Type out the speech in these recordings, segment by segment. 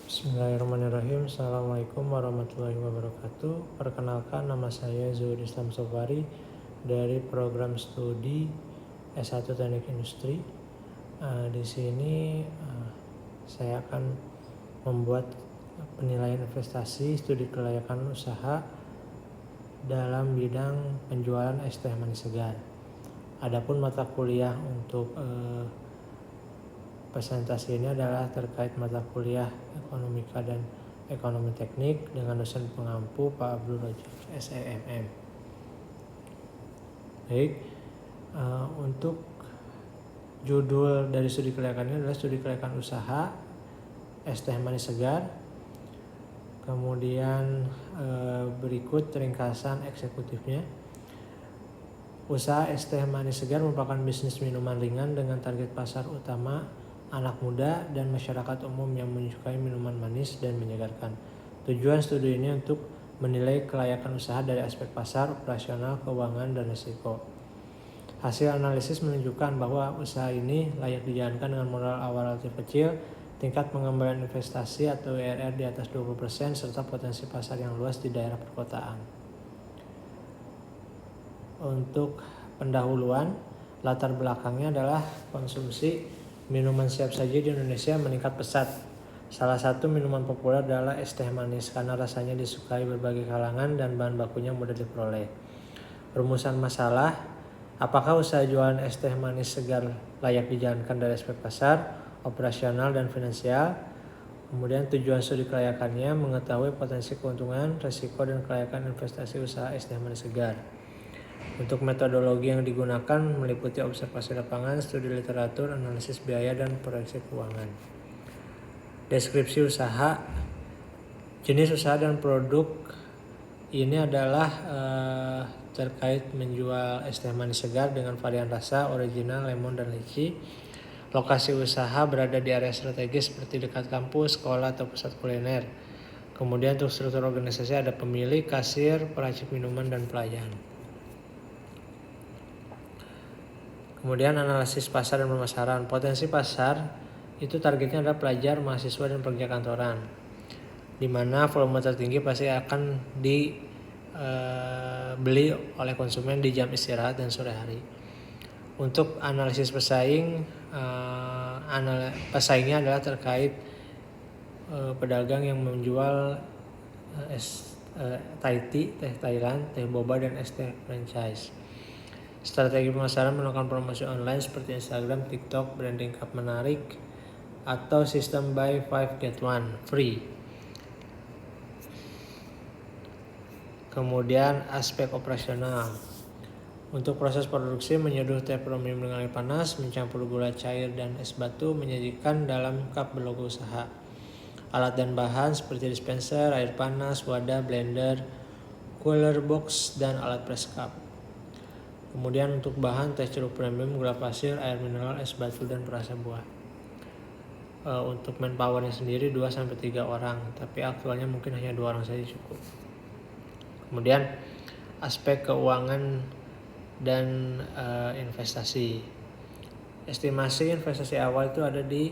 Bismillahirrahmanirrahim. Assalamualaikum warahmatullahi wabarakatuh. Perkenalkan, nama saya Zuhud Islam Sofari dari program studi S1 Teknik Industri. Di sini saya akan membuat penilaian investasi studi kelayakan usaha dalam bidang penjualan es teh manis segar. Adapun mata kuliah untuk presentasi ini adalah terkait mata kuliah Ekonomika dan Ekonomi Teknik dengan dosen pengampu Pak Abdul Rojak SEMM. Baik, untuk judul dari studi kelayakan ini adalah studi kelayakan usaha es teh manis segar. Kemudian berikut ringkasan eksekutifnya. Usaha es teh manis segar merupakan bisnis minuman ringan dengan target pasar utama anak muda dan masyarakat umum yang menyukai minuman manis dan menyegarkan. Tujuan studi ini untuk menilai kelayakan usaha dari aspek pasar, operasional, keuangan, dan risiko. Hasil analisis menunjukkan bahwa usaha ini layak dijalankan dengan modal awal relatif kecil, tingkat pengembalian investasi atau IRR di atas 20%, serta potensi pasar yang luas di daerah perkotaan. Untuk pendahuluan, latar belakangnya adalah konsumsi minuman siap saji di Indonesia meningkat pesat. Salah satu minuman populer adalah es teh manis karena rasanya disukai berbagai kalangan dan bahan bakunya mudah diperoleh. Rumusan masalah, apakah usaha jualan es teh manis segar layak dijalankan dari aspek pasar, operasional, dan finansial? Kemudian tujuan studi kelayakannya mengetahui potensi keuntungan, risiko, dan kelayakan investasi usaha es teh manis segar. Untuk metodologi yang digunakan meliputi observasi lapangan, studi literatur, analisis biaya, dan proyeksi keuangan. Deskripsi usaha, jenis usaha dan produk ini adalah terkait menjual es teh manis segar dengan varian rasa, original, lemon, dan lychee. Lokasi usaha berada di area strategis seperti dekat kampus, sekolah, atau pusat kuliner. Kemudian untuk struktur organisasi ada pemilik, kasir, peracik minuman, dan pelayan. Kemudian analisis pasar dan pemasaran. Potensi pasar itu targetnya adalah pelajar, mahasiswa, dan pekerja kantoran, di mana volume tertinggi pasti akan dibeli oleh konsumen di jam istirahat dan sore hari. Untuk analisis pesaingnya adalah terkait pedagang yang menjual es Thai tea, teh Thailand, teh boba, dan es teh franchise. Strategi pemasaran melakukan promosi online seperti Instagram, TikTok, branding cup menarik, atau sistem buy 5 get 1 free. Kemudian aspek operasional. Untuk proses produksi, menyeduh teh premium dengan air panas, mencampur gula cair dan es batu, menyajikan dalam cup berlogo usaha. Alat dan bahan seperti dispenser, air panas, wadah, blender, cooler box, dan alat press cup. Kemudian untuk bahan teh ceruk premium, gula pasir, air mineral, es batu, dan perasa buah. Untuk manpowernya sendiri 2-3 orang, tapi aktualnya mungkin hanya 2 orang saja cukup. Kemudian aspek keuangan dan investasi. Estimasi investasi awal itu ada di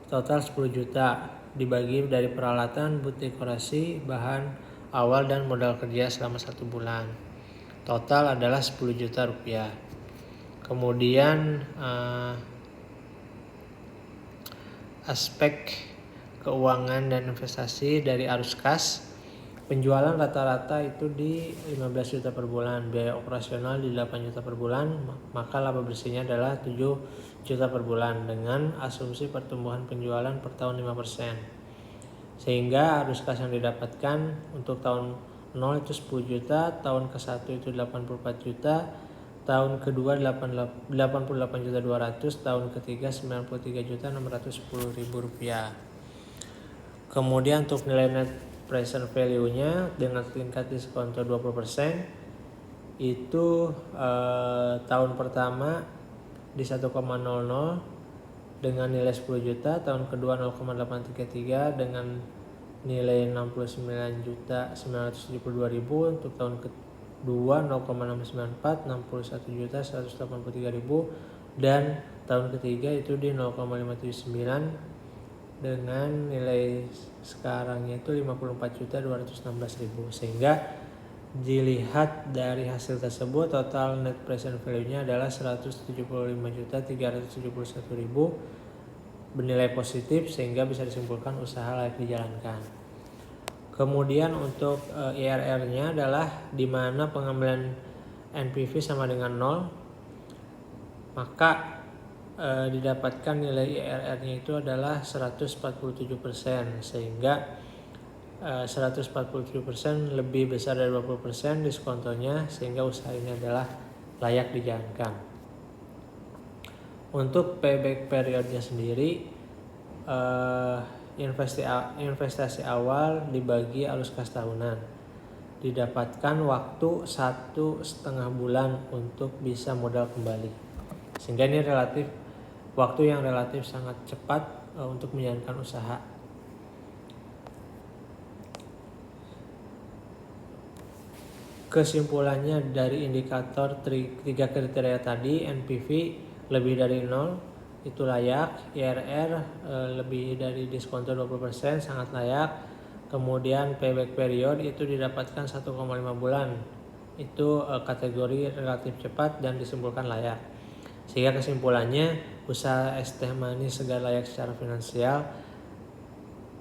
total 10 juta, dibagi dari peralatan, booth dekorasi, bahan awal, dan modal kerja selama 1 bulan. Total adalah 10 juta rupiah. Kemudian aspek keuangan dan investasi dari arus kas. Penjualan rata-rata itu di 15 juta per bulan, biaya operasional di 8 juta per bulan, maka laba bersihnya adalah 7 juta per bulan dengan asumsi pertumbuhan penjualan per tahun 5%. Sehingga arus kas yang didapatkan untuk tahun 0 itu 10 juta, tahun ke-1 itu 84 juta, tahun kedua 88 juta 200, tahun ketiga 93 juta 610 ribu rupiah. Kemudian untuk nilai net present value-nya dengan tingkat diskonto 20% itu tahun pertama di 1,00 dengan nilai 10 juta, tahun kedua 0,833 dengan nilai 69.972.000, untuk tahun kedua 0,694 61.183.000, dan tahun ketiga itu di 0,579 dengan nilai sekarangnya itu 54.216.000, sehingga dilihat dari hasil tersebut total net present value-nya adalah 175.371.000 bernilai positif, sehingga bisa disimpulkan usaha layak dijalankan. Kemudian untuk IRR-nya adalah di mana pengambilan NPV sama dengan 0, maka didapatkan nilai IRR-nya itu adalah 147%, sehingga 147% lebih besar dari 20% diskontonya, sehingga usaha ini adalah layak dijalankan. Untuk payback periodnya sendiri, investasi awal dibagi arus kas tahunan, didapatkan waktu 1,5 bulan untuk bisa modal kembali, sehingga ini waktu yang relatif sangat cepat untuk menjalankan usaha. Kesimpulannya dari indikator 3 kriteria tadi, NPV lebih dari 0 itu layak, IRR lebih dari diskonto 20% sangat layak, kemudian payback period itu didapatkan 1,5 bulan, itu kategori relatif cepat dan disimpulkan layak. Sehingga kesimpulannya, usaha es teh manis segar layak secara finansial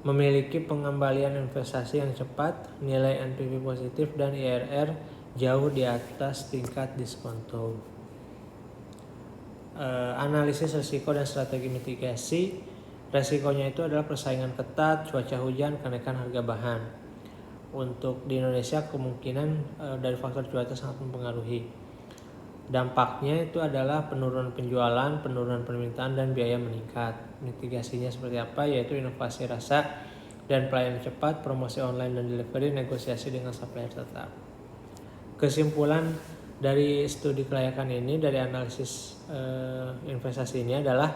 memiliki pengembalian investasi yang cepat, nilai NPV positif, dan IRR jauh di atas tingkat diskonto. Analisis risiko dan strategi mitigasi. Resikonya itu adalah persaingan ketat, cuaca hujan, kenaikan harga bahan. Untuk di Indonesia kemungkinan dari faktor cuaca sangat mempengaruhi. Dampaknya itu adalah penurunan penjualan, penurunan permintaan, dan biaya meningkat. Mitigasinya seperti apa? Yaitu inovasi rasa dan pelayanan cepat, promosi online dan delivery, negosiasi dengan supplier tetap. Kesimpulan dari studi kelayakan ini, dari analisis investasi ini adalah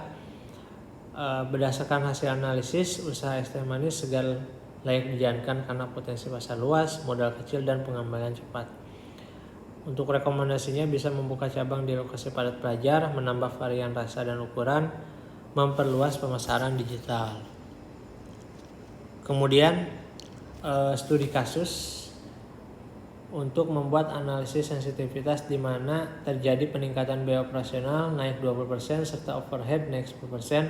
berdasarkan hasil analisis, usaha es teh manis segar layak dijalankan karena potensi pasar luas, modal kecil, dan pengembalian cepat. Untuk rekomendasinya bisa membuka cabang di lokasi padat pelajar, menambah varian rasa dan ukuran, memperluas pemasaran digital. Kemudian studi kasus untuk membuat analisis sensitivitas di mana terjadi peningkatan biaya operasional naik 20% serta overhead naik 10%,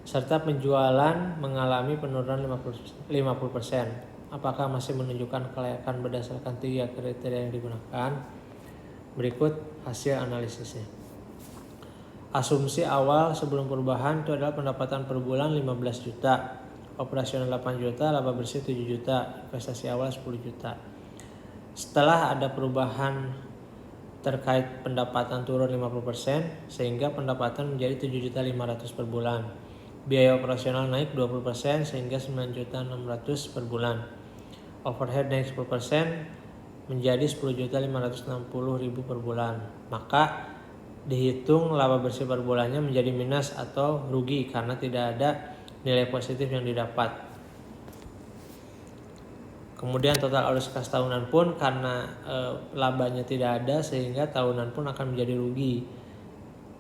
serta penjualan mengalami penurunan 50%. Apakah masih menunjukkan kelayakan berdasarkan 3 kriteria yang digunakan? Berikut hasil analisisnya. Asumsi awal sebelum perubahan itu adalah pendapatan per bulan 15 juta, operasional 8 juta, laba bersih 7 juta, investasi awal 10 juta. Setelah ada perubahan terkait pendapatan turun 50%, sehingga pendapatan menjadi 7.500.000 per bulan. Biaya operasional naik 20% sehingga 9.600.000 per bulan. Overhead naik 10% menjadi 10.560.000 per bulan. Maka dihitung laba bersih per bulannya menjadi minus atau rugi karena tidak ada nilai positif yang didapat. Kemudian total arus kas tahunan pun karena labanya tidak ada, sehingga tahunan pun akan menjadi rugi.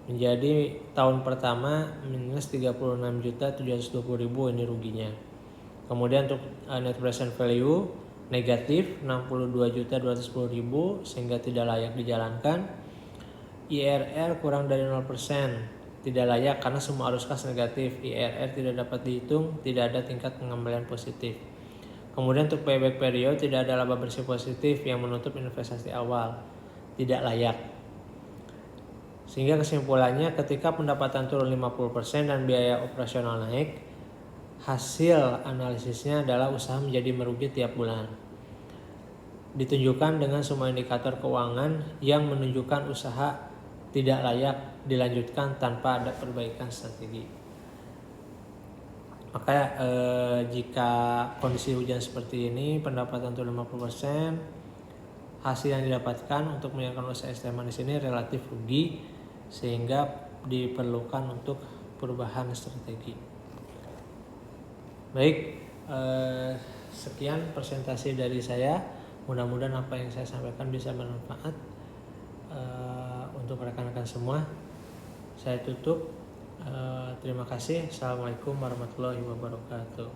Menjadi tahun pertama minus 36.720.000 ini ruginya. Kemudian untuk net present value negatif 62.210.000 sehingga tidak layak dijalankan. IRR kurang dari 0%, tidak layak karena semua arus kas negatif. IRR tidak dapat dihitung, tidak ada tingkat pengembalian positif. Kemudian untuk payback period tidak ada laba bersih positif yang menutup investasi awal, tidak layak. Sehingga kesimpulannya, ketika pendapatan turun 50% dan biaya operasional naik, hasil analisisnya adalah usaha menjadi merugi tiap bulan. Ditunjukkan dengan semua indikator keuangan yang menunjukkan usaha tidak layak dilanjutkan tanpa ada perbaikan strategi. Maka jika kondisi hujan seperti ini, pendapatan turun 50%, hasil yang didapatkan untuk menjalankan usaha es teh manis ini relatif rugi, sehingga diperlukan untuk perubahan strategi. Baik, sekian presentasi dari saya. Mudah-mudahan apa yang saya sampaikan bisa bermanfaat untuk rekan-rekan semua. Saya tutup. Terima kasih. Assalamualaikum warahmatullahi wabarakatuh.